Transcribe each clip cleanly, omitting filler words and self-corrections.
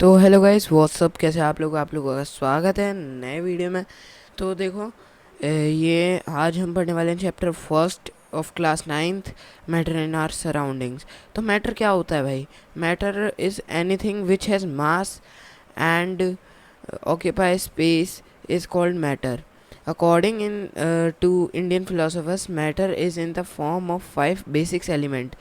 तो hello guys what's up, कैसे आप लोगों का स्वागत है नए वीडियो में। तो देखो, ये आज हम पढ़ने वाले हैं chapter first of class ninth, matter in our surroundings. तो मैटर क्या होता है भाई? Matter is anything which has mass and occupy space is called matter. According to Indian philosophers, matter is in the form of five basic element,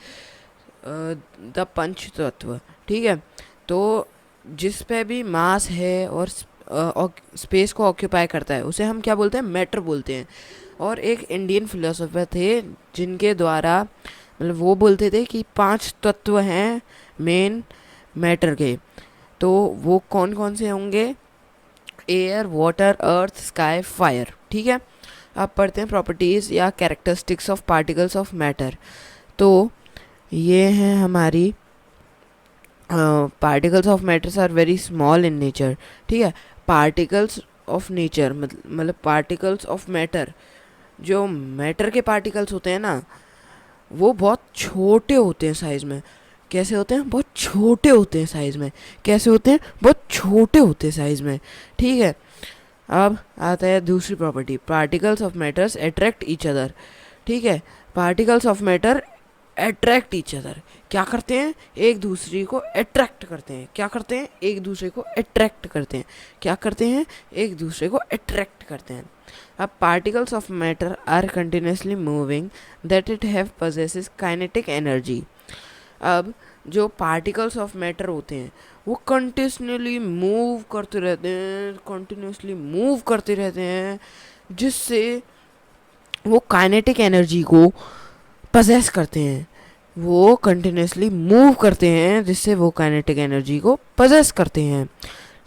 the panch tattva. ठीक है, तो जिस पे भी मास है और स्पेस को ऑक्यूपाई करता है उसे हम क्या बोलते हैं? मैटर बोलते हैं। और एक इंडियन फिलोसोफर थे जिनके द्वारा मतलब वो बोलते थे कि पांच तत्व हैं मेन मैटर के। तो वो कौन कौन से होंगे? Air, water, earth, sky, fire. ठीक है, अब पढ़ते हैं प्रॉपर्टीज़ या characteristics of particles of matter. तो ये हैं हमारी particles of matters are very small in nature. ठीक है, पार्टिकल्स ऑफ नेचर मतलब पार्टिकल्स ऑफ मैटर, जो मैटर के पार्टिकल्स होते हैं ना, वो बहुत छोटे होते हैं साइज़ में। कैसे होते हैं? बहुत छोटे होते हैं साइज़ में। कैसे होते हैं? बहुत छोटे होते हैं साइज़ में। ठीक है, अब आता है दूसरी property, particles of matters attract each other. ठीक है, particles of matter attract each other. क्या करते हैं? एक दूसरे को अट्रैक्ट करते हैं। क्या करते हैं? एक दूसरे को अट्रैक्ट करते हैं। क्या करते हैं? एक दूसरे को अट्रैक्ट करते हैं। अब particles of matter are continuously moving that it have possesses kinetic energy. अब जो पार्टिकल्स ऑफ मैटर होते हैं वो कंटिन्यूसली मूव करते रहते हैं, कंटिन्यूसली मूव करते रहते हैं, जिससे वो काइनेटिक एनर्जी को पजेस करते हैं। वो कंटिन्यूसली मूव करते हैं जिससे वो काइनेटिक एनर्जी को पजेस करते हैं।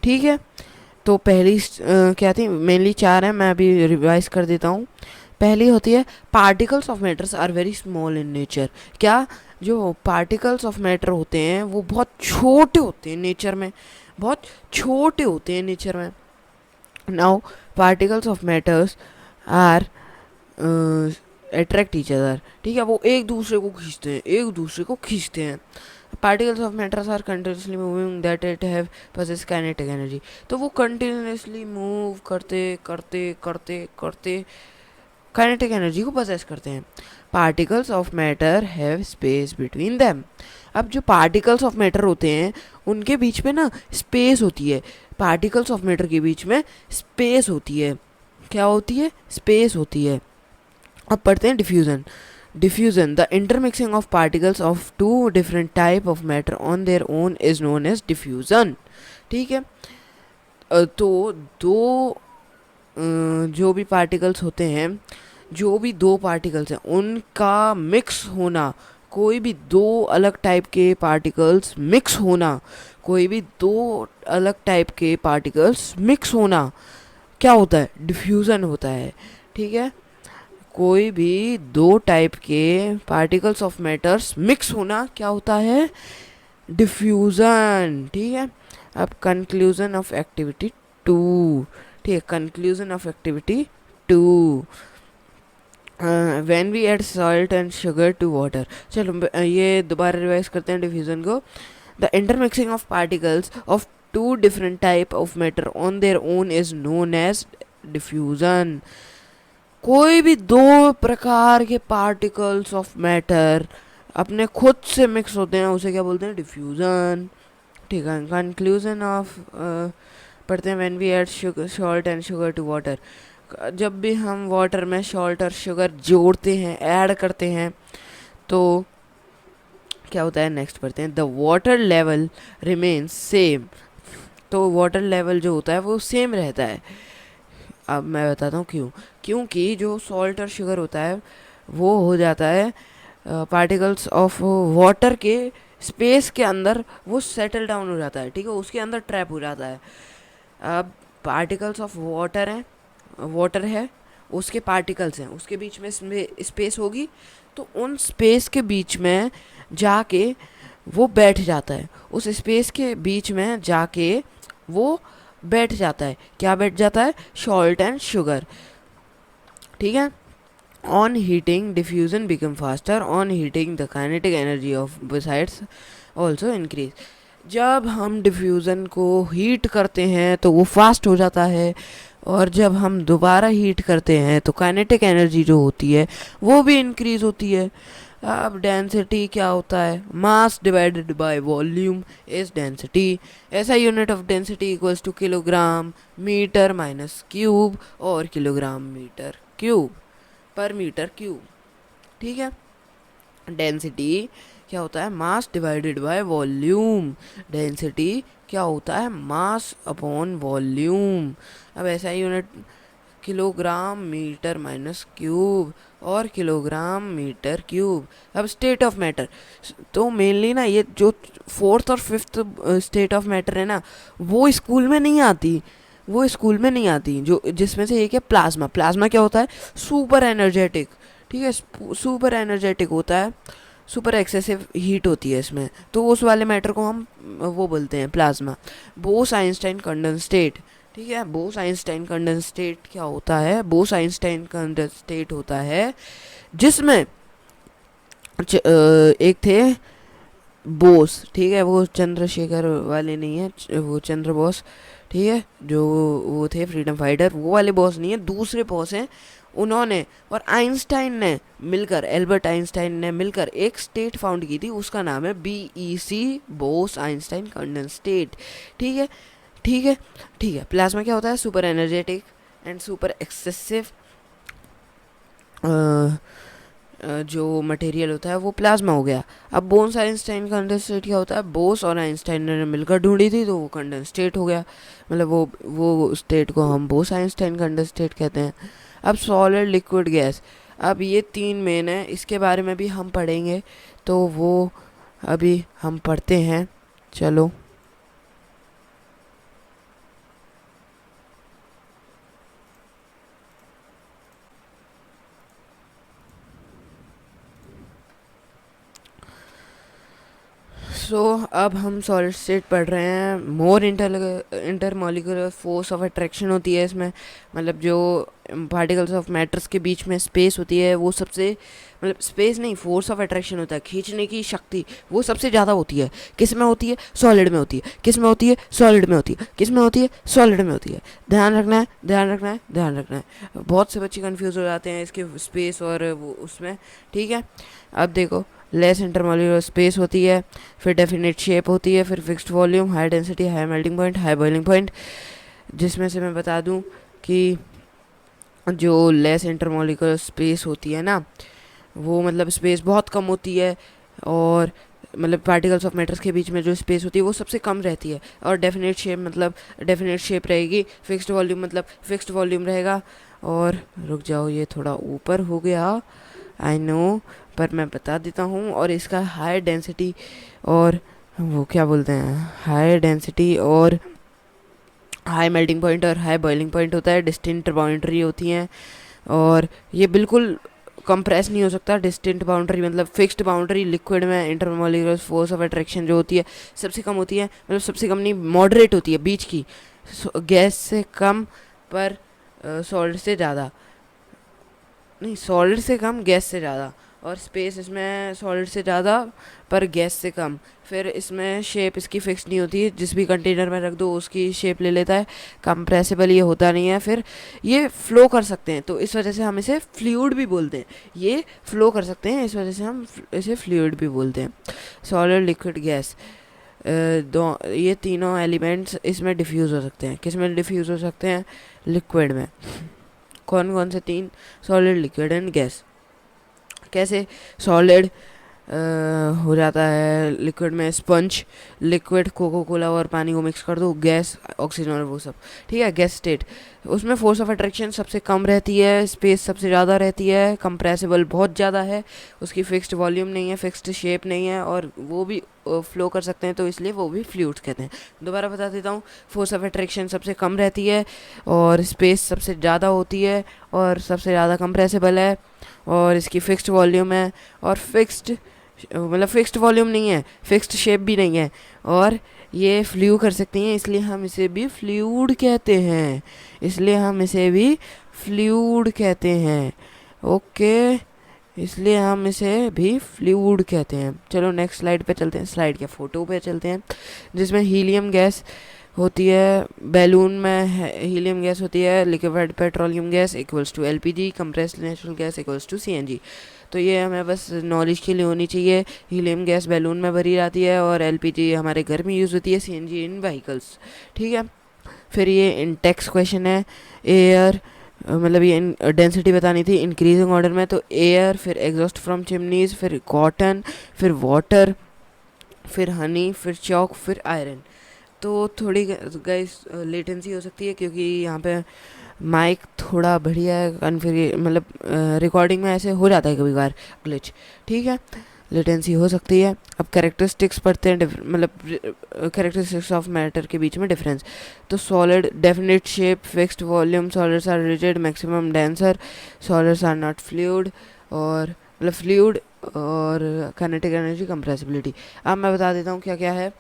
ठीक है, तो पहली क्या थी? मेनली चार है, मैं अभी रिवाइज कर देता हूँ। पहली होती है particles of matters are very small in nature. क्या? जो पार्टिकल्स ऑफ मैटर होते हैं वो बहुत छोटे होते हैं नेचर में, बहुत छोटे होते हैं नेचर में। Now particles of matters are attract each other. ठीक है, वो एक दूसरे को खींचते हैं, एक दूसरे को खींचते हैं। Particles of matters are continuously moving that it have possess kinetic energy. तो वो कंटिन्यूसली मूव करते करते करते करते काइनेटिक एनर्जी को possess करते हैं। Particles of matter have space between them. अब जो पार्टिकल्स ऑफ मैटर होते हैं उनके बीच में ना स्पेस होती है। पार्टिकल्स ऑफ मैटर के बीच में स्पेस होती है। क्या होती है? स्पेस होती है। अब पढ़ते हैं diffusion. Diffusion, the intermixing of particles of two different type of matter on their own is known as diffusion. ठीक है, तो दो जो भी पार्टिकल्स होते हैं, जो भी दो पार्टिकल्स हैं उनका मिक्स होना, कोई भी दो अलग टाइप के पार्टिकल्स मिक्स होना, कोई भी दो अलग टाइप के पार्टिकल्स मिक्स होना क्या होता है? डिफ्यूज़न होता है। ठीक है, कोई भी दो टाइप के पार्टिकल्स ऑफ मैटर्स मिक्स होना क्या होता है? डिफ्यूज़न। ठीक है, अब कंक्लूजन ऑफ एक्टिविटी टू। ठीक है, conclusion of activity two, when we add salt and sugar to water. चलो ये दोबारा रिवाइज करते हैं डिफ्यूज़न को। The intermixing of particles of two different type of matter on their own is known as diffusion. कोई भी दो प्रकार के पार्टिकल्स ऑफ मैटर अपने खुद से मिक्स होते हैं उसे क्या बोलते हैं? डिफ्यूज़न। ठीक है, कंक्लूजन ऑफ पढ़ते हैं, when we add salt and sugar to water. जब भी हम वाटर में सॉल्ट और शुगर जोड़ते हैं, ऐड करते हैं, तो क्या होता है? नेक्स्ट पढ़ते हैं, the water level remains same. तो वाटर लेवल जो होता है वो सेम रहता है। अब मैं बताता हूँ क्यों। क्योंकि जो सॉल्ट और शुगर होता है वो हो जाता है पार्टिकल्स ऑफ वाटर के स्पेस के अंदर, वो सेटल डाउन हो जाता है। ठीक है, उसके अंदर ट्रैप हो जाता है। अब पार्टिकल्स ऑफ वाटर हैं, वाटर है, उसके पार्टिकल्स हैं, उसके बीच में स्पेस होगी, तो उन स्पेस के बीच में जाके वो बैठ जाता है। उस स्पेस के बीच में जाके वो बैठ जाता है। क्या बैठ जाता है? Salt and sugar. ठीक है, on heating diffusion become faster, on heating the kinetic energy of besides also increase. जब हम डिफ्यूज़न को हीट करते हैं तो वो फास्ट हो जाता है, और जब हम दोबारा हीट करते हैं तो काइनेटिक एनर्जी जो होती है वो भी इंक्रीज होती है। अब डेंसिटी क्या होता है, mass divided by volume is density. ऐसा unit of density equals to kilogram metre minus cube, और kilogram metre cube per metre cube. ठीक है, डेंसिटी क्या होता है, mass divided by volume. Density क्या होता है, मास अपॉन वॉल्यूम। अब ऐसा unit kilogram metre minus cube और किलोग्राम मीटर क्यूब। अब स्टेट ऑफ मैटर, तो मेनली ना ये जो फोर्थ और फिफ्थ स्टेट ऑफ मैटर है ना, वो स्कूल में नहीं आती, वो स्कूल में नहीं आती। जो जिसमें से एक है प्लाज्मा। प्लाज्मा क्या होता है, सुपर एनर्जेटिक। ठीक है, सुपर एनर्जेटिक होता है, सुपर एक्सेसिव हीट होती है इसमें, तो उस वाले मैटर को हम वो बोलते हैं प्लाज्मा। Bose Einstein condensate. ठीक है, बोस आइंस्टाइन कंडेंसेट क्या होता है, बोस आइंस्टाइन कंडेंसेट होता है जिसमें एक थे बोस। ठीक है, वो चंद्रशेखर वाले नहीं है, वो चंद्र बोस। ठीक है, जो वो थे फ्रीडम फाइटर, वो वाले बॉस नहीं है, दूसरे बॉस हैं। उन्होंने और आइंस्टाइन ने मिलकर, एल्बर्ट आइंस्टाइन ने मिलकर एक स्टेट फाउंड की थी, उसका नाम है BEC, बोस आइंस्टाइन कंडेंसेट। ठीक है, ठीक है, ठीक है। प्लाज्मा क्या होता है, super energetic and super excessive जो मटेरियल होता है वो प्लाज्मा हो गया। अब बोस आइंस्टाइन कंडेंसेट क्या होता है, बोस और आइंस्टाइन ने मिलकर ढूंढी थी तो वो कंडेंसेट हो गया, मतलब वो स्टेट को हम बोस आइंस्टाइन कंडेंसेट कहते हैं। अब सॉलिड लिक्विड गैस, अब ये तीन मेन है, इसके बारे में भी हम पढ़ेंगे, तो वो अभी हम पढ़ते हैं। चलो, अब हम सॉलिड स्टेट पढ़ रहे हैं। मोर इंटरमॉलिक्यूलर फोर्स ऑफ अट्रैक्शन होती है इसमें, मतलब जो पार्टिकल्स ऑफ मैटर्स के बीच में स्पेस होती है वो सबसे, मतलब स्पेस नहीं, फोर्स ऑफ अट्रैक्शन होता है, खींचने की शक्ति वो सबसे ज़्यादा होती है। किस में होती है, सॉलिड में होती है। किस में होती है, सॉलिड में होती है। किस में होती है, सॉलिड में होती है। ध्यान रखना है, ध्यान रखना है, ध्यान रखना है। बहुत से बच्चे कंफ्यूज हो जाते हैं इसके स्पेस और वो उसमें। ठीक है, अब देखो, लेस इंटरमॉलिक्यूलर स्पेस होती है, फिर डेफिनेट शेप होती है, फिर fixed volume, high density, high melting point, high boiling point. जिसमें से मैं बता दूं कि जो लेस इंटरमॉलिक्यूलर स्पेस होती है ना, वो मतलब स्पेस बहुत कम होती है, और मतलब पार्टिकल्स ऑफ मैटर्स के बीच में जो स्पेस होती है वो सबसे कम रहती है। और डेफिनेट शेप मतलब डेफिनेट शेप रहेगी। फिक्स्ड वॉल्यूम मतलब फिक्स्ड वॉल्यूम रहेगा। और रुक जाओ, ये थोड़ा ऊपर हो गया, आई नो, पर मैं बता देता हूँ। और इसका हाई डेंसिटी और वो क्या बोलते हैं, हाई डेंसिटी और हाई मेल्टिंग पॉइंट और हाई बॉइलिंग पॉइंट होता है। डिस्टिंक्ट बाउंड्री होती हैं, और ये बिल्कुल कंप्रेस नहीं हो सकता। डिस्टिंक्ट बाउंड्री मतलब फिक्स्ड बाउंड्री। लिक्विड में इंटरमॉलिक्यूलर फोर्स ऑफ अट्रैक्शन जो होती है सबसे कम होती है, मतलब सबसे कम नहीं, मॉडरेट होती है, बीच की। गैस से कम पर सॉलिड से ज़्यादा, नहीं, सॉलिड से कम गैस से ज़्यादा। और स्पेस इसमें सॉलिड से ज़्यादा पर गैस से कम। फिर इसमें शेप इसकी फिक्स नहीं होती है, जिस भी कंटेनर में रख दो उसकी शेप ले लेता है। कंप्रेसिबल ये होता नहीं है। फिर ये फ्लो कर सकते हैं, तो इस वजह से हम इसे फ्लूइड भी बोलते हैं। ये फ्लो कर सकते हैं, इस वजह से हम इसे फ्लूइड भी बोलते हैं। सॉलिड, लिक्विड, गैस, ये तीनों एलिमेंट्स इसमें डिफ्यूज़ हो सकते हैं। किस में डिफ्यूज़ हो सकते हैं, लिक्विड में। कौन कौन से तीन, सॉलिड, लिक्विड एंड गैस। कैसे, सॉलिड हो जाता है लिक्विड में स्पंज। लिक्विड कोको कोला और पानी को मिक्स कर दो, गैस ऑक्सीजन और वो सब। ठीक है, गैस स्टेट, उसमें फोर्स ऑफ अट्रैक्शन सबसे कम रहती है, स्पेस सबसे ज़्यादा रहती है, कंप्रेसिबल बहुत ज़्यादा है, उसकी फिक्स्ड वॉल्यूम नहीं है, फिक्स्ड शेप नहीं है, और वो भी फ्लो कर सकते हैं, तो इसलिए वो भी फ्लूइड्स कहते हैं। दोबारा बता देता हूँ, फोर्स ऑफ अट्रैक्शन सबसे कम रहती है, और स्पेस सबसे ज़्यादा होती है, और सबसे ज़्यादा कंप्रेसिबल है, और इसकी फिक्स्ड वॉल्यूम है, और फिक्स्ड मतलब फिक्स्ड वॉल्यूम नहीं है, फिक्स्ड शेप भी नहीं है, और ये फ्लू कर सकती हैं, इसलिए हम इसे भी फ्लूइड कहते हैं। इसलिए हम इसे भी फ्लूइड कहते हैं। ओके, इसलिए हम इसे भी फ्लूइड कहते हैं। चलो नेक्स्ट स्लाइड पे चलते हैं, स्लाइड के फोटो पे चलते हैं, जिसमें हीलियम गैस होती है। बैलून में हीलियम गैस होती है, liquefied petroleum gas equals to LPG, compressed natural gas equals to CNG. तो ये हमें बस नॉलेज के लिए होनी चाहिए। हीलियम गैस बैलून में भरी जाती है और एलपीजी हमारे घर में यूज़ होती है, सीएनजी इन व्हीकल्स। ठीक है, फिर ये इन टेक्स्ट क्वेश्चन है। एयर मतलब ये डेंसिटी बतानी थी इंक्रीजिंग ऑर्डर में, तो एयर, फिर एग्जॉस्ट फ्रॉम चिमनीज, फिर कॉटन, फिर वाटर, फिर हनी, फिर चॉक, फिर आयरन। तो थोड़ी गाइस लेटेंसी हो सकती है क्योंकि यहाँ पे माइक थोड़ा बढ़िया है, कन्फिगर मतलब रिकॉर्डिंग में ऐसे हो जाता है कभी बार ग्लिच। ठीक है, लेटेंसी हो सकती है। अब कैरेक्टरिस्टिक्स पढ़ते हैं, मतलब कैरेक्टरिस्टिक्स ऑफ मैटर के बीच में डिफरेंस। तो solid definite shape, fixed volume, solids are rigid, maximum denser, solids are not fluid, और मतलब फ्लूइड, और काइनेटिक एनर्जी, कंप्रेसिबिलिटी। अब मैं बता देता हूँ क्या क्या है।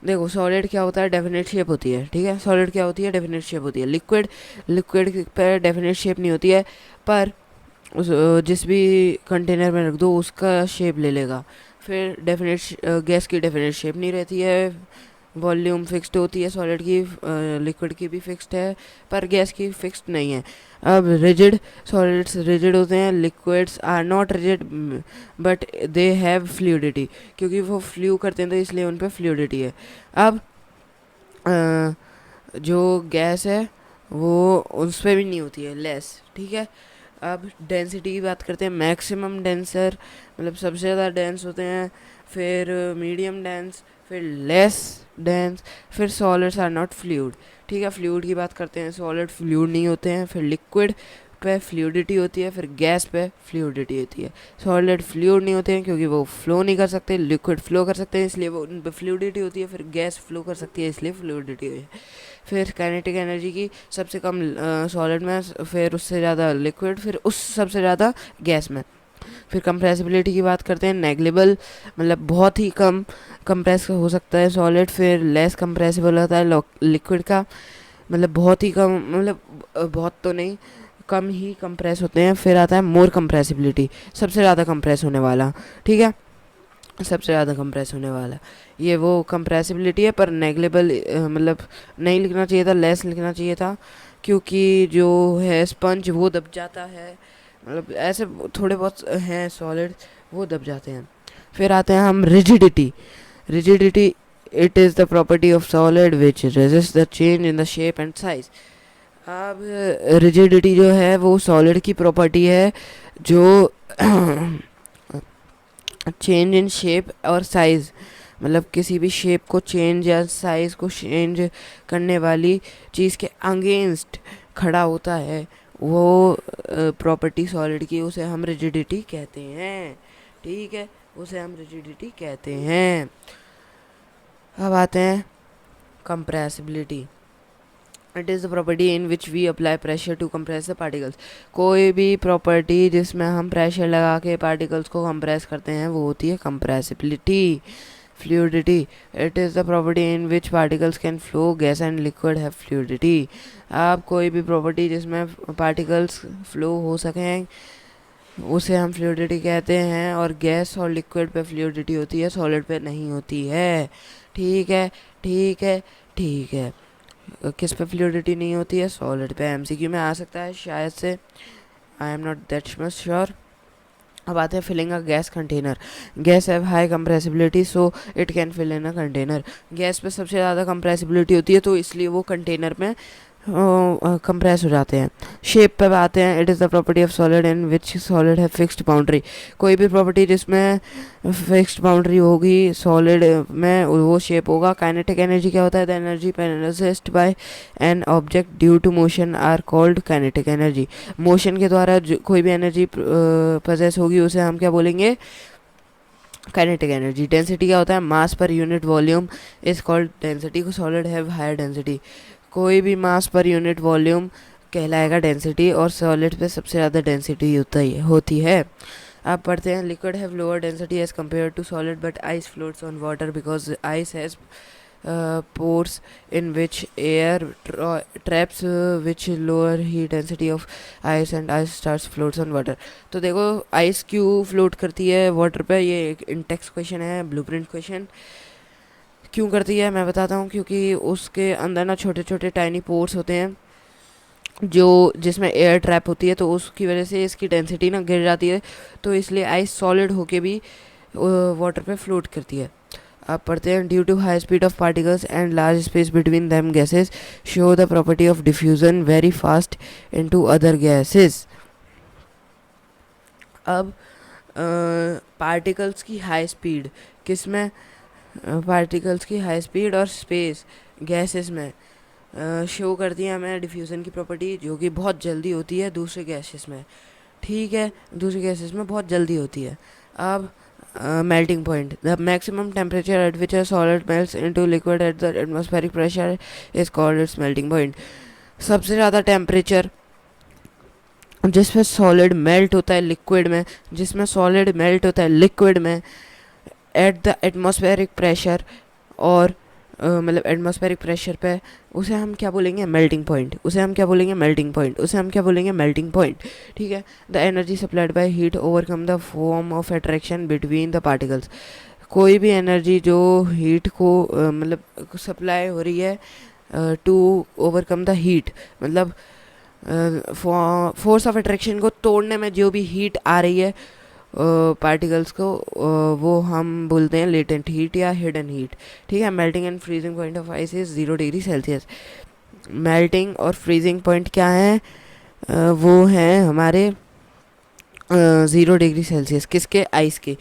देखो सॉलिड क्या होता है, डेफिनेट शेप होती है। ठीक है, सॉलिड क्या होती है, डेफिनेट शेप होती है। लिक्विड, लिक्विड पर डेफिनेट शेप नहीं होती है, पर उस जिस भी कंटेनर में रख दो उसका शेप ले लेगा। फिर डेफिनेट गैस की डेफिनेट शेप नहीं रहती है। वॉल्यूम फिक्स्ड होती है सॉलिड की, लिक्विड की भी फिक्स्ड है, पर गैस की फिक्स्ड नहीं है। अब रिजिड, सॉलिड्स रिजिड होते हैं, liquids are not rigid but they have fluidity, क्योंकि वो फ्लू करते हैं तो इसलिए उन पर फ्लूइडिटी है। अब जो गैस है वो उस पर भी नहीं होती है, लेस। ठीक है, अब डेंसिटी की बात करते हैं। मैक्सिमम डेंसर मतलब सबसे ज़्यादा डेंस होते हैं, फिर मीडियम डेंस, फिर लेस डेंस, फिर सॉलिड्स आर नॉट फ्लूइड। ठीक है, फ्लूइड की बात करते हैं, सॉलिड फ्लूइड नहीं होते हैं। फिर लिक्विड पे फ्लूइडिटी होती है, फिर गैस पे फ्लूइडिटी होती है। सॉलिड फ्लूइड नहीं होते हैं क्योंकि वो फ्लो नहीं कर सकते, लिक्विड फ्लो कर सकते हैं इसलिए वो उन पर फ्लूइडिटी होती है, फिर गैस फ्लो कर सकती है इसलिए फ्लूइडिटी होती है। फिर काइनेटिक एनर्जी की सबसे कम सॉलिड में, फिर उससे ज़्यादा लिक्विड, फिर उस सबसे ज़्यादा गैस में। फिर कंप्रेसिबिलिटी की बात करते हैं। नेग्लिबल मतलब बहुत ही कम कंप्रेस हो सकता है सॉलिड, फिर लेस कंप्रेसिबल होता है लिक्विड का, मतलब बहुत ही कम, मतलब बहुत तो नहीं, कम ही कंप्रेस होते हैं। फिर आता है मोर कंप्रेसिबिलिटी, सबसे ज़्यादा कंप्रेस होने वाला। ठीक है, सबसे ज़्यादा कंप्रेस होने वाला, ये वो कंप्रेसिबिलिटी है। पर नेग्लेबल मतलब नहीं लिखना चाहिए था, लेस लिखना चाहिए था, क्योंकि जो है स्पंज वो दब जाता है, मतलब ऐसे थोड़े बहुत हैं सॉलिड वो दब जाते हैं। फिर आते हैं हम rigidity. Rigidity, it is the property of solid which resist the change in the shape and size. अब रिजिडिटी जो है वो सॉलिड की प्रॉपर्टी है जो चेंज इन शेप और साइज़, मतलब किसी भी शेप को चेंज या साइज़ को चेंज करने वाली चीज़ के अगेंस्ट खड़ा होता है, वो प्रॉपर्टी सॉलिड की, उसे हम रिजिडिटी कहते हैं। ठीक है, उसे हम रिजिडिटी कहते हैं। अब आते हैं compressibility. It is the property in which we apply pressure to compress the particles. कोई भी प्रॉपर्टी जिसमें हम प्रेशर लगा के पार्टिकल्स को कंप्रेस करते हैं वो होती है compressibility. Fluidity, it is the property in which particles can flow, gas and liquid have fluidity. आप कोई भी प्रॉपर्टी जिसमें पार्टिकल्स फ्लो हो सकें उसे हम फ्लूइडिटी कहते हैं, और गैस और लिक्विड पे फ्लूइडिटी होती है, सॉलिड पे नहीं होती है। ठीक है, ठीक है, ठीक है। किस पे फ्लूइडिटी नहीं होती है, सॉलिड पे। एमसीक्यू में आ सकता है शायद से, I am not that much sure. अब आते हैं filling a gas container. Gas have high compressibility so it can fill in a container. Gas पे सबसे ज़्यादा कंप्रेसिबिलिटी होती है तो इसलिए वो कंटेनर में कंप्रेस हो जाते हैं। शेप पे आते हैं। It is the property of solid in which solid है फिक्स्ड बाउंड्री। कोई भी प्रॉपर्टी जिसमें फिक्स्ड बाउंड्री होगी सॉलिड में वो शेप होगा। काइनेटिक एनर्जी क्या होता है, the energy possessed by an object due to motion are called kinetic energy. Motion के द्वारा कोई भी एनर्जी पोजेस होगी उसे हम क्या बोलेंगे, काइनेटिक एनर्जी। डेंसिटी क्या होता है, mass per unit volume is called density. को सॉलिड हैव हायर डेंसिटी, कोई भी मास पर यूनिट वॉल्यूम कहलाएगा डेंसिटी, और सॉलिड पे सबसे ज़्यादा डेंसिटी होती है। आप पढ़ते हैं liquid have lower density as compare to solid but ice floats on water because ice has pores in which air traps which lower heat density of ice and ice starts floats on water. तो देखो ice क्यों float करती है water पे, ये एक Intex question है, blueprint question. क्यों करती है मैं बताता हूँ, क्योंकि उसके अंदर ना छोटे छोटे टाइनी पोर्स होते हैं जो जिसमें एयर ट्रैप होती है, तो उसकी वजह से इसकी डेंसिटी ना गिर जाती है, तो इसलिए आइस सॉलिड होके भी वाटर पे फ्लोट करती है। आप पढ़ते हैं due to high speed of particles and large space between them gases show the property of diffusion very fast into other gases. अब पार्टिकल्स की हाई स्पीड किस में, पार्टिकल्स की हाई स्पीड और स्पेस गैसेस में शो करती है हमें डिफ्यूज़न की प्रॉपर्टी, जो कि बहुत जल्दी होती है दूसरे गैसेस में। ठीक है, दूसरे गैसेस में बहुत जल्दी होती है। अब melting point, the maximum temperature at which a solid melts into liquid at the atmospheric pressure is called its melting point. सबसे ज़्यादा टेम्परेचर जिसमें सॉलिड मेल्ट होता है लिक्विड में, जिसमें सॉलिड मेल्ट होता है लिक्विड में एट द एटमॉस्फेरिक प्रेशर, और मतलब एटमॉस्फेरिक प्रेशर पे, उसे हम क्या बोलेंगे, मेल्टिंग पॉइंट। उसे हम क्या बोलेंगे, मेल्टिंग पॉइंट। उसे हम क्या बोलेंगे, मेल्टिंग पॉइंट। ठीक है। The energy supplied by heat overcome the form of attraction between the particles. कोई भी एनर्जी जो हीट को मतलब सप्लाई हो रही है टू ओवरकम द हीट, मतलब फोर्स ऑफ अट्रैक्शन को तोड़ने में जो भी हीट आ रही है पार्टिकल्स को, वो हम बोलते हैं लेटेंट हीट या हिडन हीट। ठीक है। Melting and freezing point of ice is 0 degree Celsius. Melting और फ्रीजिंग पॉइंट क्या है, वो हैं हमारे 0 डिग्री सेल्सियस। किसके, आइस के।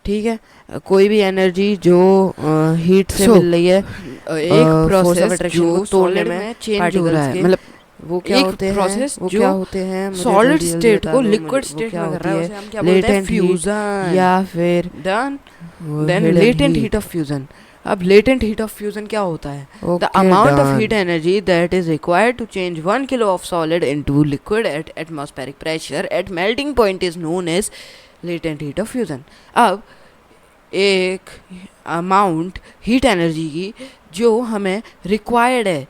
ठीक है। कोई भी एनर्जी जो हीट से मिल रही है एक फोर्स ऑफ प्रोसेस अट्रैक्शन जो को तोड़ने सॉलिड में चेंज हो रहा पार्टिकल्स है, के, मतलब वो क्या एक होते हैं, प्रोसेस वो जो क्या होते हैं, मुझे सॉलिड जल्दी स्टेट बता को दो, लिक्विड वो स्टेट क्या में कर होती रहा है, है, उसे हम क्या बोलते हैं, लेटेंट हीट फ्यूजन। या फिर done. Then hidden latent heat. Heat of fusion. अब लेटेंट हीट ऑफ फ्यूजन क्या होता है, the okay, amount of heat done. Energy that is required to change 1 kilo of solid into liquid at atmospheric pressure at melting point is known as latent heat of fusion. अब एक amount heat energy की जो हमें required है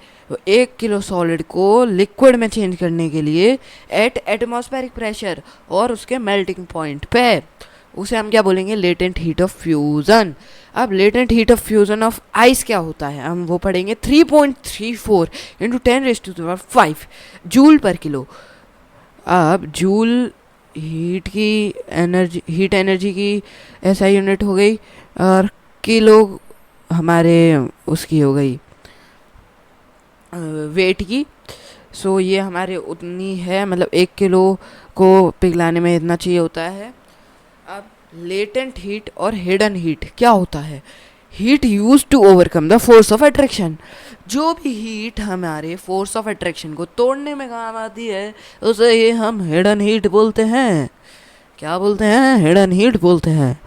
1 kilo solid को liquid में change करने के लिए एट एटमॉस्फेरिक प्रेशर और उसके मेल्टिंग पॉइंट पे, उसे हम क्या बोलेंगे, लेटेंट हीट ऑफ फ्यूजन। अब latent heat of fusion of ice क्या होता है, हम वो पढ़ेंगे 3.34 इंटू 10⁵ जूल पर किलो। अब जूल हीट एनर्जी की ऐसा यूनिट हो गई, और किलो हमारे उसकी हो गई वेट की। सो ये हमारे उतनी है, मतलब 1 किलो को पिघलाने में इतना चाहिए होता है। अब लेटेंट हीट और हिडन हीट क्या होता है, heat use to overcome the force of attraction. जो भी हीट हमारे फोर्स ऑफ अट्रैक्शन को तोड़ने में काम आती है, उसे ये हम हिडन हीट बोलते हैं। क्या बोलते हैं, हिडन हीट बोलते हैं।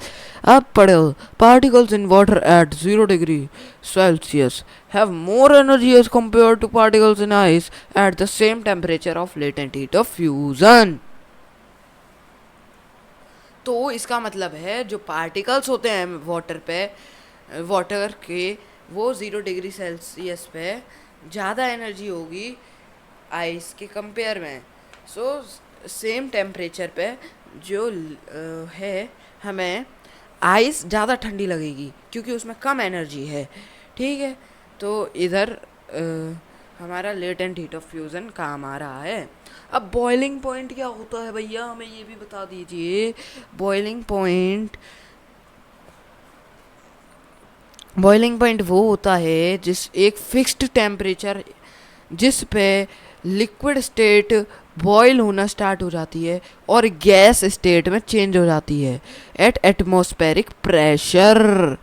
अब पढ़ो, particles in water at 0 degree Celsius have more energy as compared to particles in ice at the same temperature of latent heat of fusion। तो इसका मतलब है जो पार्टिकल्स होते हैं वाटर पे, वाटर के, वो 0 डिग्री सेल्सियस पे ज़्यादा एनर्जी होगी आइस के कंपेयर में। सो सेम टेम्परेचर पे जो है हमें आइस ज़्यादा ठंडी लगेगी क्योंकि उसमें कम एनर्जी है। ठीक है। तो इधर हमारा लेटेंट हीट ऑफ फ्यूज़न काम आ रहा है। अब बॉइलिंग पॉइंट क्या होता है भैया, हमें ये भी बता दीजिए। बॉइलिंग पॉइंट वो होता है जिस एक फिक्स्ड टेम्परेचर जिस पे लिक्विड स्टेट बॉयल होना स्टार्ट हो जाती है और गैस स्टेट में चेंज हो जाती है एट एटमॉस्फेरिक प्रेशर।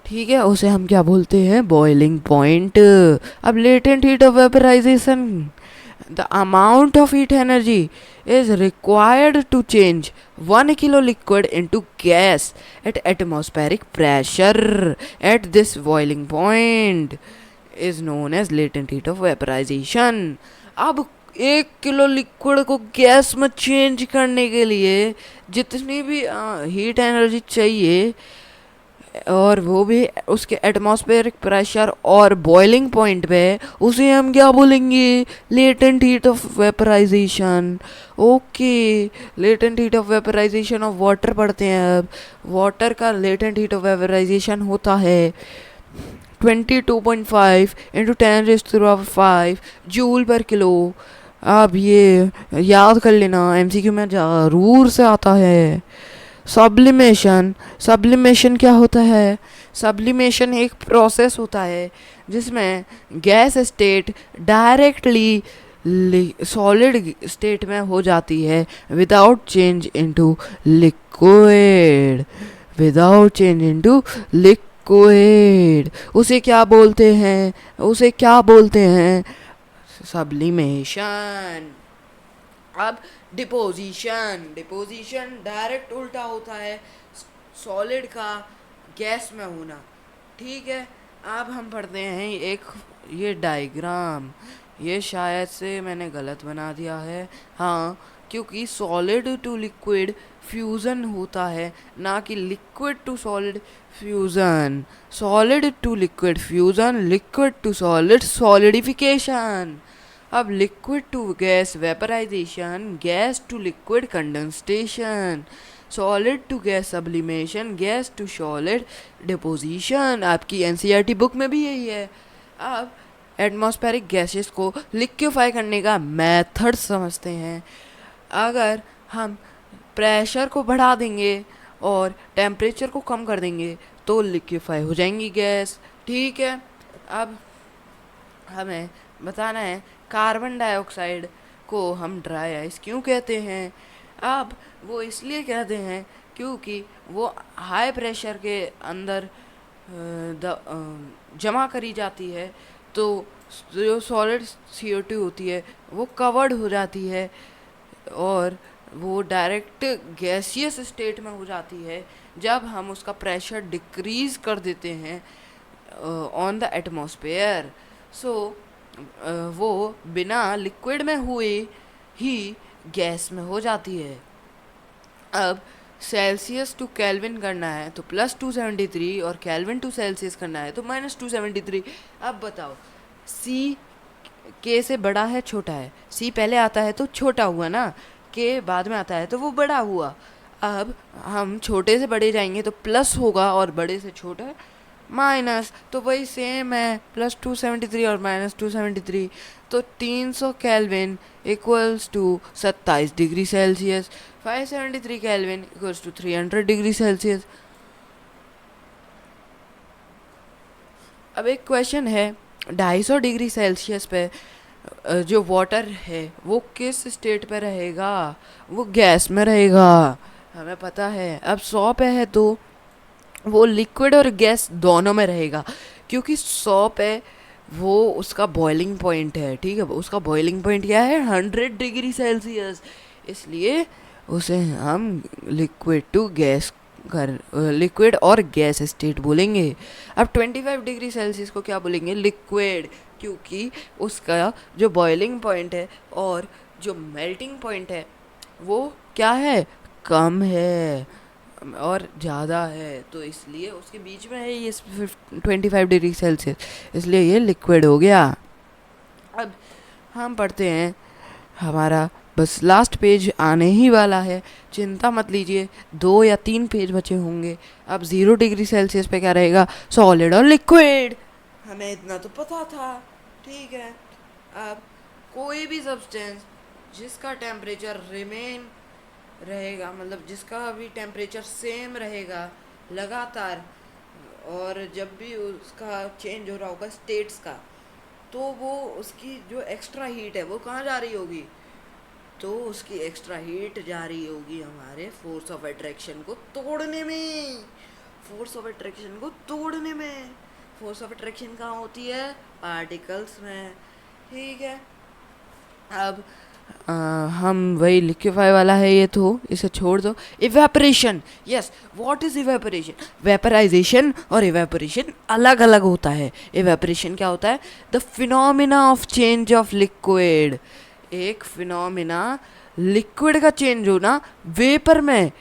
ठीक है, उसे हम क्या बोलते हैं, बॉइलिंग पॉइंट। अब latent heat of vaporisation, the amount of heat energy is required to change 1 kilo liquid into gas at atmospheric pressure at this boiling point is known as latent heat of vaporisation. अब 1 kilo liquid को gas में change करने के लिए जितनी भी heat energy चाहिए और वो भी उसके एटमॉस्फेरिक प्रेशर और बॉइलिंग पॉइंट पे है, उसे हम क्या बोलेंगे, latent heat of vaporisation. Okay, latent heat of vaporisation of water पढ़ते हैं अब। वाटर का लेटेंट हीट ऑफ वेपराइजेशन होता है 22.5 इंटू 10⁵ जूल पर किलो। अब ये याद कर लेना, एमसीक्यू में ज़रूर से आता है। सब्लिमेशन, सब्लिमेशन क्या होता है? सब्लिमेशन एक प्रोसेस होता है जिसमें gas state directly solid state में हो जाती है without change into liquid, without change into liquid. उसे क्या बोलते हैं? उसे क्या बोलते हैं? सब्लिमेशन। अब डिपोजिशन, डिपोजिशन डायरेक्ट उल्टा होता है सॉलिड का गैस में होना। ठीक है, अब हम पढ़ते हैं एक ये डायग्राम। ये शायद से मैंने गलत बना दिया है, हाँ, क्योंकि सॉलिड टू लिक्विड फ्यूज़न होता है, ना कि liquid to solid fusion. Solid to liquid fusion, liquid to solid solidification. अब liquid to gas vaporisation, gas to liquid condensation, solid to gas sublimation, gas to solid deposition. आपकी NCERT book में भी यही है। अब एटमॉस्फेरिक गैसेस को liquefy करने का मेथड समझते हैं। अगर हम प्रेशर को बढ़ा देंगे और टेम्परेचर को कम कर देंगे तो लिक्विफाई हो जाएंगी गैस। ठीक है, अब हमें बताना है कार्बन डाइऑक्साइड को हम ड्राई आइस क्यों कहते हैं। अब वो इसलिए कहते हैं क्योंकि वो हाई प्रेशर के अंदर जमा करी जाती है, तो जो सॉलिड CO2 होती है वो कवर्ड हो जाती है और वो डायरेक्ट गैसियस स्टेट में हो जाती है जब हम उसका प्रेशर डिक्रीज कर देते हैं ऑन द एटमॉस्फेयर। सो वो बिना लिक्विड में हुए ही गैस में हो जाती है। अब सेल्सियस टू केल्विन करना है तो +273 और केल्विन टू सेल्सियस करना है तो -273। अब बताओ, सी के से बड़ा है छोटा है? सी पहले आता है तो छोटा हुआ ना, के बाद में आता है तो वो बड़ा हुआ। अब हम छोटे से बड़े जाएंगे तो प्लस होगा और बड़े से छोटा माइनस, तो वही सेम है, +273 और -273, तो 300 kelvin equals to 27 degree Celsius, 573 kelvin equals to 300 degree Celsius. अब एक क्वेश्चन है, 250 डिग्री सेल्सियस पे जो वाटर है वो किस स्टेट पे रहेगा? वो गैस में रहेगा, हमें पता है। अब 100 पे है तो वो लिक्विड और गैस दोनों में रहेगा, क्योंकि 100 पे वो उसका बॉइलिंग पॉइंट है। ठीक है, उसका बॉइलिंग पॉइंट क्या है? 100 डिग्री सेल्सियस, इसलिए उसे हम लिक्विड टू गैस कर लिक्विड और गैस स्टेट बोलेंगे। अब 25 डिग्री सेल्सियस को क्या बोलेंगे? लिक्विड, क्योंकि उसका जो बॉइलिंग पॉइंट है और जो मेल्टिंग पॉइंट है वो क्या है? कम है और ज़्यादा है, तो इसलिए उसके बीच में है ये 25 डिग्री सेल्सियस, इसलिए ये लिक्विड हो गया। अब हम पढ़ते हैं, हमारा बस लास्ट पेज आने ही वाला है, चिंता मत लीजिए, 2 या 3 पेज बचे होंगे। अब 0 डिग्री सेल्सियस पे क्या रहेगा? सॉलिड और लिक्विड, हमें इतना तो पता था। ठीक है, अब कोई भी सब्सटेंस जिसका टेम्परेचर रिमेन रहेगा, मतलब जिसका भी टेम्परेचर सेम रहेगा लगातार, और जब भी उसका चेंज हो रहा होगा स्टेट्स का, तो वो उसकी जो एक्स्ट्रा हीट है वो कहाँ जा रही होगी? तो उसकी एक्स्ट्रा हीट जा रही होगी हमारे फोर्स ऑफ अट्रैक्शन को तोड़ने में। फोर्स ऑफ अट्रैक्शन को तोड़ने में, फोर्स ऑफ अट्रैक्शन कहाँ होती है? पार्टिकल्स में। ठीक है, अब हम वही लिक्विफाई वाला है ये, तो इसे छोड़ दो। Evaporation, yes, what is evaporation? Vaporisation और इवेपोरेशन अलग अलग होता है। इवेपोरेशन क्या होता है? The phenomena of change of liquid, एक फिनोमिना लिक्विड का चेंज होना वेपर में,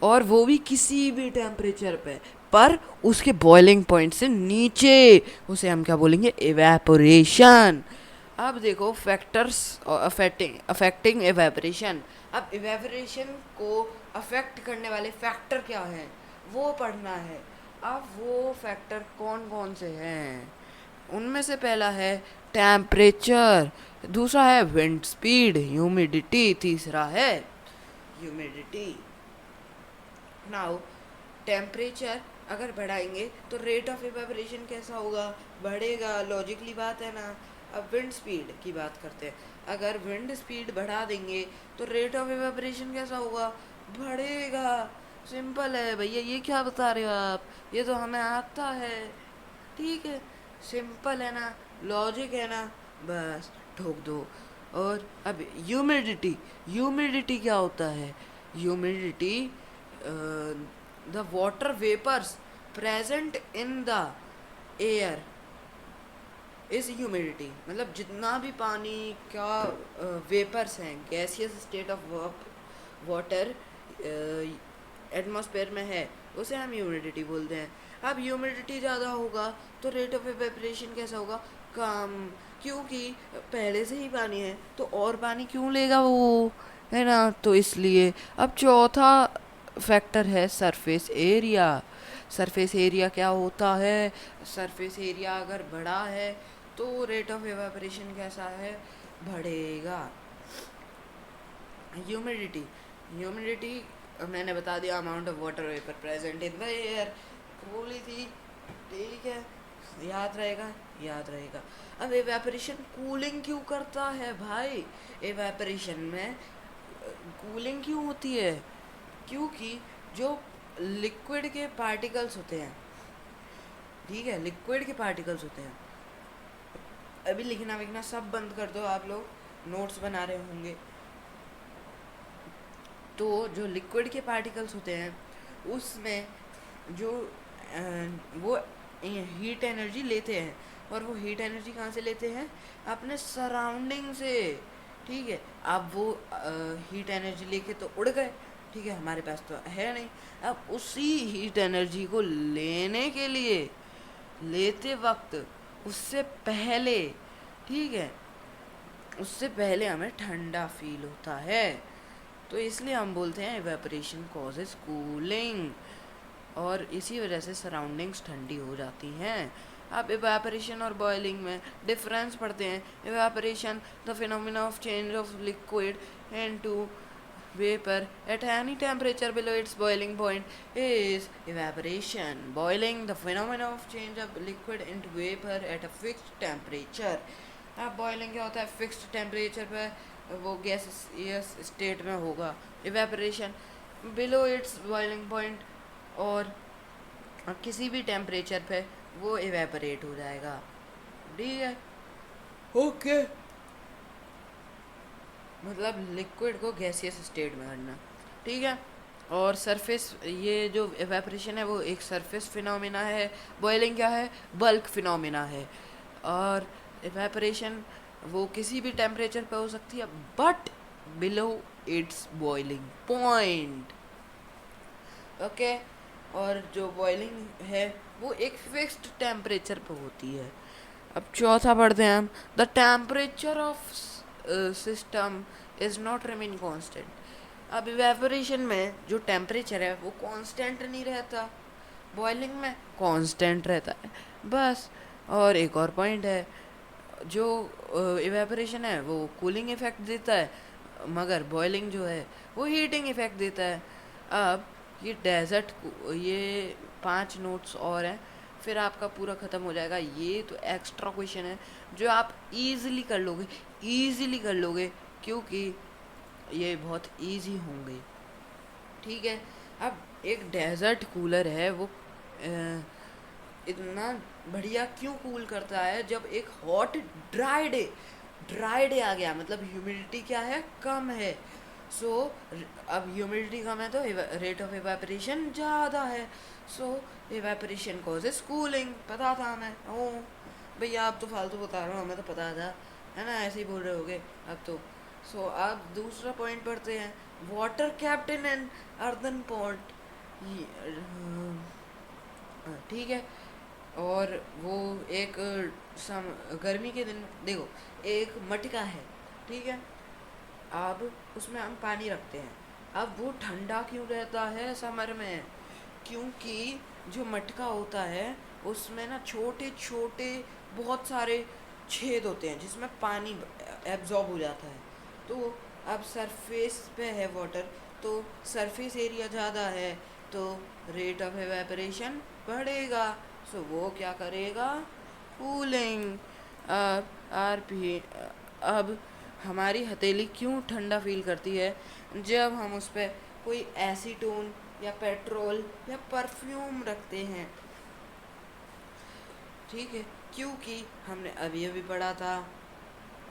और वो भी किसी भी टेम्परेचर पे, पर उसके बॉइलिंग पॉइंट से नीचे। उसे हम क्या बोलेंगे? इवेपोरेशन। अब देखो फैक्टर्स अफेक्टिंग अफेक्टिंग इवेपोरेशन। अब इवेपोरेशन को अफेक्ट करने वाले फैक्टर क्या हैं, वो पढ़ना है। अब वो फैक्टर कौन कौन से हैं? उनमें से पहला है टेम्परेचर, दूसरा है विंड स्पीड, ह्यूमिडिटी, तीसरा है ह्यूमिडिटी। नाउ टेम्परेचर अगर बढ़ाएंगे तो रेट ऑफ इवेपोरेशन कैसा होगा? बढ़ेगा, लॉजिकली बात है ना। अब विंड स्पीड की बात करते हैं। अगर विंड स्पीड बढ़ा देंगे तो रेट ऑफ इवेपोरेशन कैसा होगा? बढ़ेगा। सिंपल है भैया, ये क्या बता रहे हो आप? ये तो हमें आता है। ठीक है, सिंपल है ना, लॉजिक है ना, बस ठोक दो। और अब ह्यूमिडिटी, ह्यूमिडिटी क्या होता है? Humidity the water vapours present in the air is humidity. मतलब जितना भी पानी का वेपर्स हैं, gaseous state of water atmosphere में है, उसे हम ह्यूमिडिटी बोलते हैं। अब ह्यूमिडिटी ज़्यादा होगा तो रेट ऑफ इवेपोरेशन कैसा होगा? कम, क्योंकि पहले से ही पानी है तो और पानी क्यों लेगा वो, है ना? तो इसलिए। अब चौथा फैक्टर है सरफेस एरिया। सरफेस एरिया क्या होता है? सरफेस एरिया अगर बड़ा है तो रेट ऑफ इवेपोरेशन कैसा है? बढ़ेगा। ह्यूमिडिटी, ह्यूमिडिटी मैंने बता दिया, amount of water vapour present in the air, बोली थी। ठीक है, याद रहेगा, याद रहेगा। अब इवेपोरेशन कूलिंग क्यों करता है भाई? इवेपोरेशन में कूलिंग क्यों होती है? क्योंकि जो लिक्विड के पार्टिकल्स होते हैं, ठीक है, लिक्विड के पार्टिकल्स होते हैं। अभी लिखना विखना सब बंद कर दो, आप लोग नोट्स बना रहे होंगे। तो जो लिक्विड के पार्टिकल्स होते हैं उसमें जो वो हीट एनर्जी लेते हैं, और वो हीट एनर्जी कहाँ से लेते हैं? अपने सराउंडिंग से। ठीक है, अब वो हीट एनर्जी लेके तो उड़ गए, ठीक है, हमारे पास तो है नहीं। अब उसी हीट एनर्जी को लेने के लिए, लेते वक्त, उससे पहले, ठीक है, उससे पहले हमें ठंडा फील होता है। तो इसलिए हम बोलते हैं इवेपोरेशन कॉजेज कूलिंग, और इसी वजह से सराउंडिंग्स ठंडी हो जाती हैं। अब इवेपोरेशन और बॉइलिंग में डिफरेंस पढ़ते हैं। Evaporation the phenomena of change of liquid into vapor at any temperature below its boiling point is evaporation. Boiling the phenomena of change of liquid into vapor at a fixed temperature. अब boiling क्या होता है? Fixed temperature पे वो gaseous state में होगा। Evaporation below it's boiling point, और किसी भी टेम्परेचर पे वो इवेपोरेट हो जाएगा। ठीक है, ओके, मतलब लिक्विड को गैसियस स्टेट में करना। ठीक है, और सरफेस, ये जो एवेपोरेशन है वो एक सरफेस फिनोमिना है। बॉइलिंग क्या है? बल्क फिनोमिना है। और एवेपोरेशन वो किसी भी टेम्परेचर पे हो सकती है, but below it's boiling point. Okay, और जो बॉइलिंग है वो एक फिक्स्ड टेम्परेचर पे होती है। अब चौथा पढ़ते हैं हम। The temperature of system is not remain constant. अब इवेपोरेशन में जो टेम्परेचर है वो कांस्टेंट नहीं रहता, बॉइलिंग में कांस्टेंट रहता है, बस। और एक और पॉइंट है, जो इवेपोरेशन है वो कूलिंग इफेक्ट देता है, मगर बॉइलिंग जो है वो हीटिंग इफेक्ट देता है। अब ये डेजर्ट, ये 5 नोट्स और हैं, फिर आपका पूरा ख़त्म हो जाएगा। ये तो एक्स्ट्रा क्वेश्चन है जो आप इजीली कर लोगे, इजीली कर लोगे, क्योंकि ये बहुत इजी होंगे। ठीक है, अब एक डेजर्ट कूलर है, वो इतना बढ़िया क्यों कूल करता है? जब एक हॉट ड्राई डे आ गया, मतलब ह्यूमिडिटी क्या है? कम है। सो अब ह्यूमिडिटी कम है तो रेट ऑफ इवेपोरेशन ज़्यादा है। सो इवेपोरेशन कॉजेज कूलिंग। पता था हमें। ओ भैया, आप तो फालतू बता रहे हो, हमें तो पता था, है ना? ऐसे ही बोल रहे होगे अब तो। सो अब दूसरा पॉइंट पढ़ते हैं, water captain and earthen pot. ठीक है। और वो एक गर्मी के दिन देखो, एक मटका है, ठीक है। अब उसमें हम पानी रखते हैं। अब वो ठंडा क्यों रहता है समर में? क्योंकि जो मटका होता है उसमें ना छोटे छोटे बहुत सारे छेद होते हैं जिसमें पानी एब्जॉर्ब हो जाता है। तो अब सरफेस पे है वाटर, तो सरफेस एरिया ज़्यादा है, तो रेट ऑफ एवेपोरेशन बढ़ेगा। सो वो क्या करेगा? कूलिंग। अब आरपी अब हमारी हथेली क्यों ठंडा फील करती है जब हम उस पर कोई एसीटोन या पेट्रोल या परफ्यूम रखते हैं? ठीक है, क्योंकि हमने अभी अभी पढ़ा था,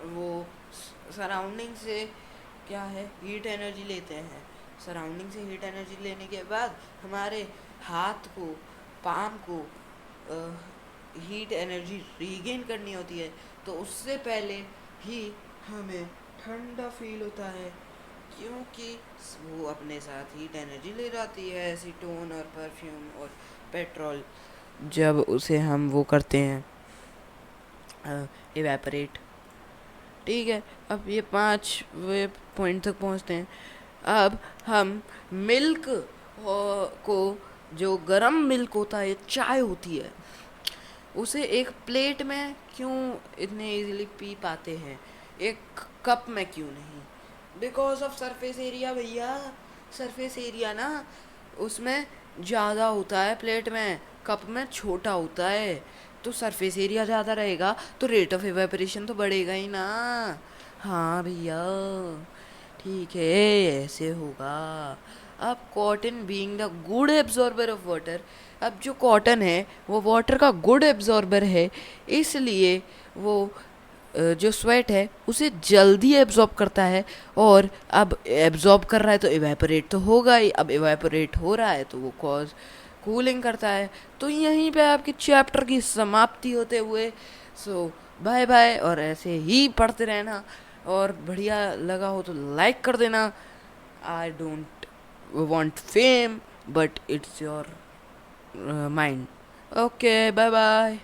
वो सराउंडिंग से क्या है, हीट एनर्जी लेते हैं। सराउंडिंग से हीट एनर्जी लेने के बाद हमारे हाथ को, पाम को हीट एनर्जी रीगेन करनी होती है, तो उससे पहले ही हमें ठंडा फील होता है, क्योंकि वो अपने साथ हीट एनर्जी ले जाती है, एसीटोन और परफ्यूम और पेट्रोल, जब उसे हम वो करते हैं इवेपरेट। ठीक है, अब ये 5 वे पॉइंट तक पहुंचते हैं। अब हम मिल्क को, जो गरम मिल्क होता है, चाय होती है, उसे एक प्लेट में क्यों इतने इजीली पी पाते हैं, एक कप में क्यों नहीं? बिकॉज ऑफ सरफेस एरिया भैया। सरफेस एरिया ना उसमें ज़्यादा होता है, प्लेट में, कप में छोटा होता है। तो सरफेस एरिया ज़्यादा रहेगा तो रेट ऑफ इवेपोरेशन तो बढ़ेगा ही ना। हाँ भैया, ठीक है, ऐसे होगा। अब cotton being the good absorber of water, अब जो कॉटन है वो वाटर का गुड एब्जॉर्बर है, इसलिए वो जो स्वेट है उसे जल्दी एब्जॉर्ब करता है। और अब एब्जॉर्ब कर रहा है तो इवेपोरेट तो होगा ही, अब इवेपोरेट हो रहा है तो वो कॉज कूलिंग करता है। तो यहीं पे आपके चैप्टर की समाप्ति होते हुए, सो बाय बाय, और ऐसे ही पढ़ते रहना, और बढ़िया लगा हो तो लाइक कर देना। I don't want fame, but it's your mind. Okay, bye bye.